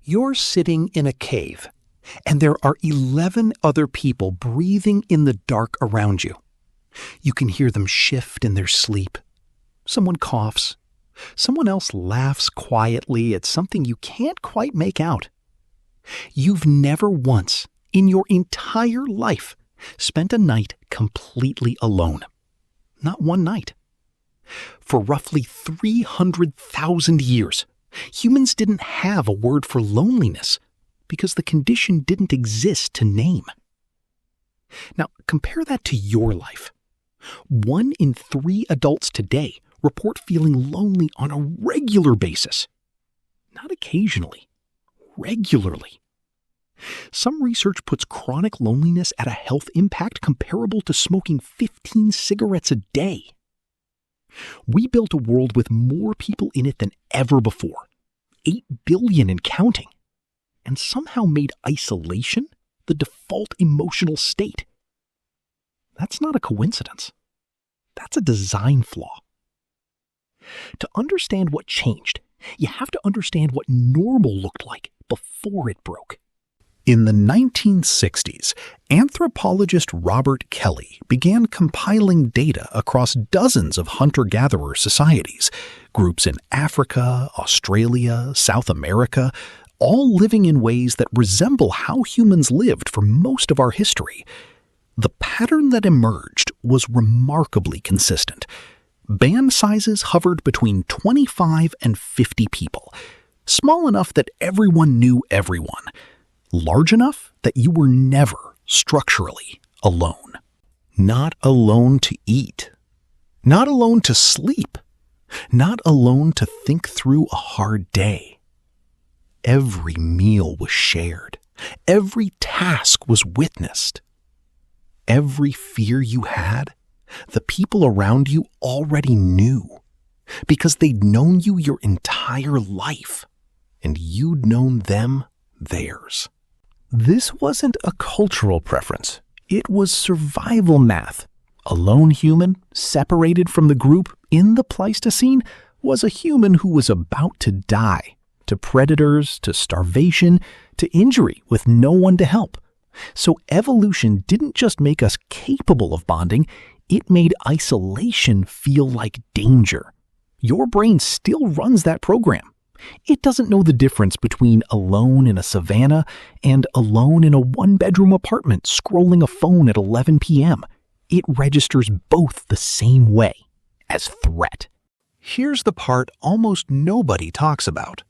You're sitting in a cave, and there are 11 other people breathing in the dark around you. You can hear them shift in their sleep. Someone coughs. Someone else laughs quietly at something you can't quite make out. You've never once, in your entire life, spent a night completely alone. Not one night. For roughly 300,000 years, humans didn't have a word for loneliness because the condition didn't exist to name. Now, compare that to your life. 1 in 3 adults today report feeling lonely on a regular basis. Not occasionally, regularly. Some research puts chronic loneliness at a health impact comparable to smoking 15 cigarettes a day. We built a world with more people in it than ever before, 8 billion and counting, and somehow made isolation the default emotional state. That's not a coincidence. That's a design flaw. To understand what changed, you have to understand what normal looked like before it broke. In the 1960s, anthropologist Robert Kelly began compiling data across dozens of hunter-gatherer societies, groups in Africa, Australia, South America, all living in ways that resemble how humans lived for most of our history. The pattern that emerged was remarkably consistent. Band sizes hovered between 25 and 50 people, small enough that everyone knew everyone, large enough that you were never structurally alone. Not alone to eat, not alone to sleep, not alone to think through a hard day. Every meal was shared. Every task was witnessed. Every fear you had, the people around you already knew, because they'd known you your entire life, and you'd known them theirs. This wasn't a cultural preference. It was survival math. A lone human, separated from the group in the Pleistocene, was a human who was about to die, to predators, to starvation, to injury with no one to help. So evolution didn't just make us capable of bonding, it made isolation feel like danger. Your brain still runs that program. It doesn't know the difference between alone in a savanna and alone in a 1-bedroom apartment scrolling a phone at 11 p.m. It registers both the same way, as threat. Here's the part almost nobody talks about.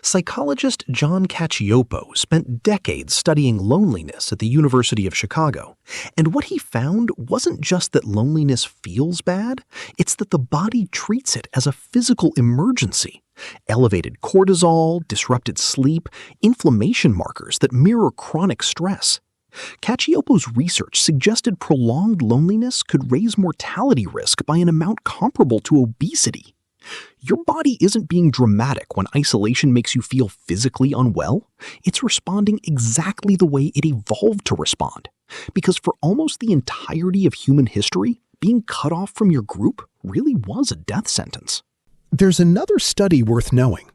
Psychologist John Cacioppo spent decades studying loneliness at the University of Chicago, and what he found wasn't just that loneliness feels bad, it's that the body treats it as a physical emergency. Elevated cortisol, disrupted sleep, inflammation markers that mirror chronic stress. Cacioppo's research suggested prolonged loneliness could raise mortality risk by an amount comparable to obesity. Your body isn't being dramatic when isolation makes you feel physically unwell. It's responding exactly the way it evolved to respond. Because for almost the entirety of human history, being cut off from your group really was a death sentence. There's another study worth knowing.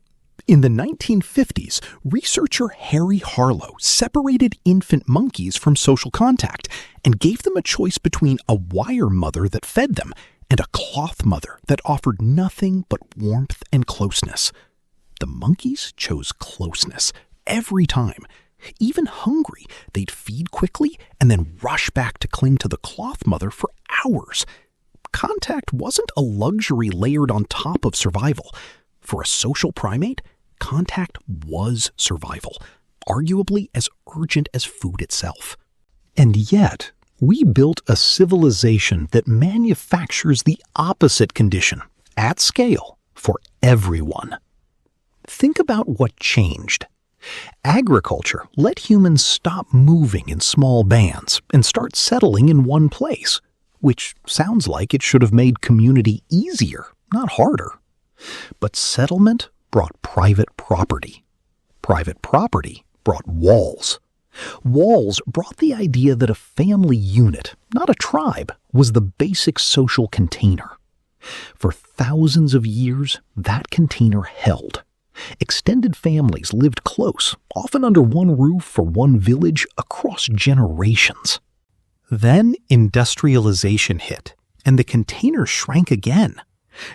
In the 1950s, researcher Harry Harlow separated infant monkeys from social contact and gave them a choice between a wire mother that fed them and a cloth mother that offered nothing but warmth and closeness. The monkeys chose closeness every time. Even hungry, they'd feed quickly and then rush back to cling to the cloth mother for hours. Contact wasn't a luxury layered on top of survival. For a social primate, contact was survival, arguably as urgent as food itself. And yet, we built a civilization that manufactures the opposite condition, at scale, for everyone. Think about what changed. Agriculture let humans stop moving in small bands and start settling in one place, which sounds like it should have made community easier, not harder. But settlement brought private property. Private property brought walls. Walls brought the idea that a family unit, not a tribe, was the basic social container. For thousands of years, that container held. Extended families lived close, often under one roof for one village across generations. Then industrialization hit, and the containers shrank again.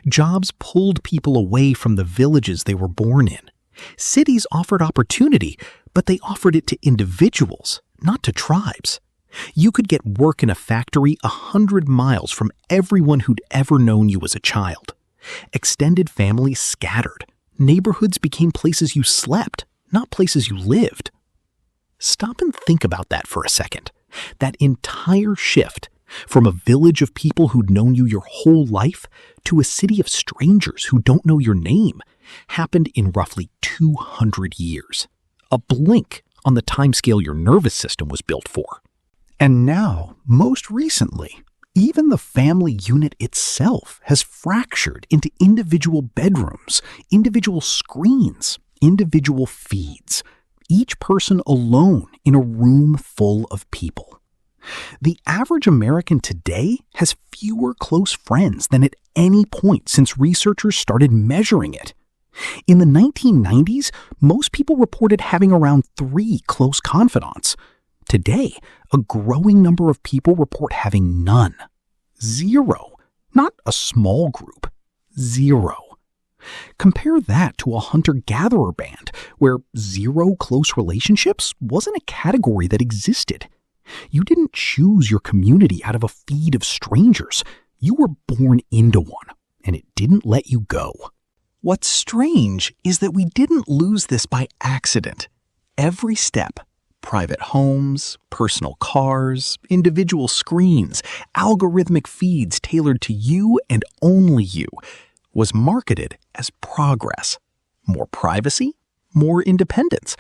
Jobs pulled people away from the villages they were born in. Cities offered opportunity, but they offered it to individuals, not to tribes. You could get work in a factory 100 miles from everyone who'd ever known you as a child. Extended families scattered. Neighborhoods became places you slept, not places you lived. Stop and think about that for a second. That entire shift from a village of people who'd known you your whole life to a city of strangers who don't know your name happened in roughly 200 years. A blink on the timescale your nervous system was built for. And now, most recently, even the family unit itself has fractured into individual bedrooms, individual screens, individual feeds, each person alone in a room full of people. The average American today has fewer close friends than at any point since researchers started measuring it. In the 1990s, most people reported having around 3 close confidants. Today, a growing number of people report having none. 0. Not a small group. 0. Compare that to a hunter-gatherer band, where 0 close relationships wasn't a category that existed. You didn't choose your community out of a feed of strangers. You were born into one, and it didn't let you go. What's strange is that we didn't lose this by accident. Every step, private homes, personal cars, individual screens, algorithmic feeds tailored to you and only you, was marketed as progress. More privacy, more independence,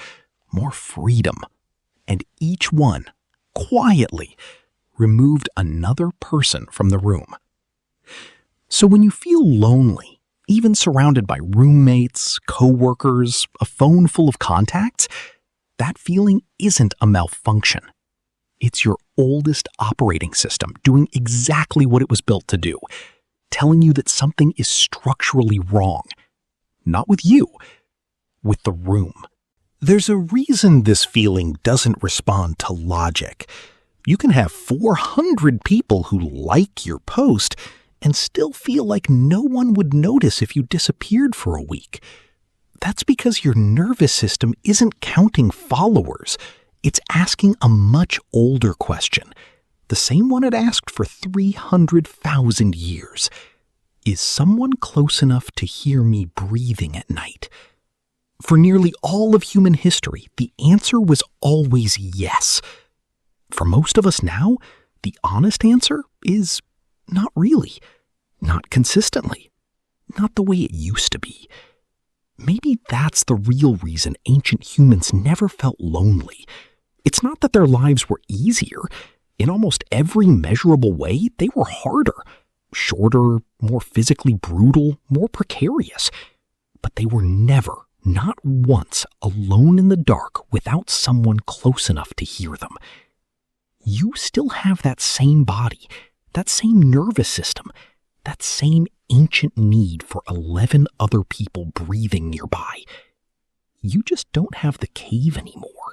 more freedom. And each one, quietly, removed another person from the room. So when you feel lonely, even surrounded by roommates, coworkers, a phone full of contacts, that feeling isn't a malfunction. It's your oldest operating system doing exactly what it was built to do, telling you that something is structurally wrong. Not with you, with the room. There's a reason this feeling doesn't respond to logic. You can have 400 people who like your post and still feel like no one would notice if you disappeared for a week. That's because your nervous system isn't counting followers. It's asking a much older question, the same one it asked for 300,000 years. Is someone close enough to hear me breathing at night? For nearly all of human history, the answer was always yes. For most of us now, the honest answer is not really, not consistently, not the way it used to be. Maybe that's the real reason ancient humans never felt lonely. It's not that their lives were easier. In almost every measurable way, they were harder, shorter, more physically brutal, more precarious. But they were never, not once, alone in the dark without someone close enough to hear them. You still have that same body, that same nervous system, that same ancient need for 11 other people breathing nearby. You just don't have the cave anymore.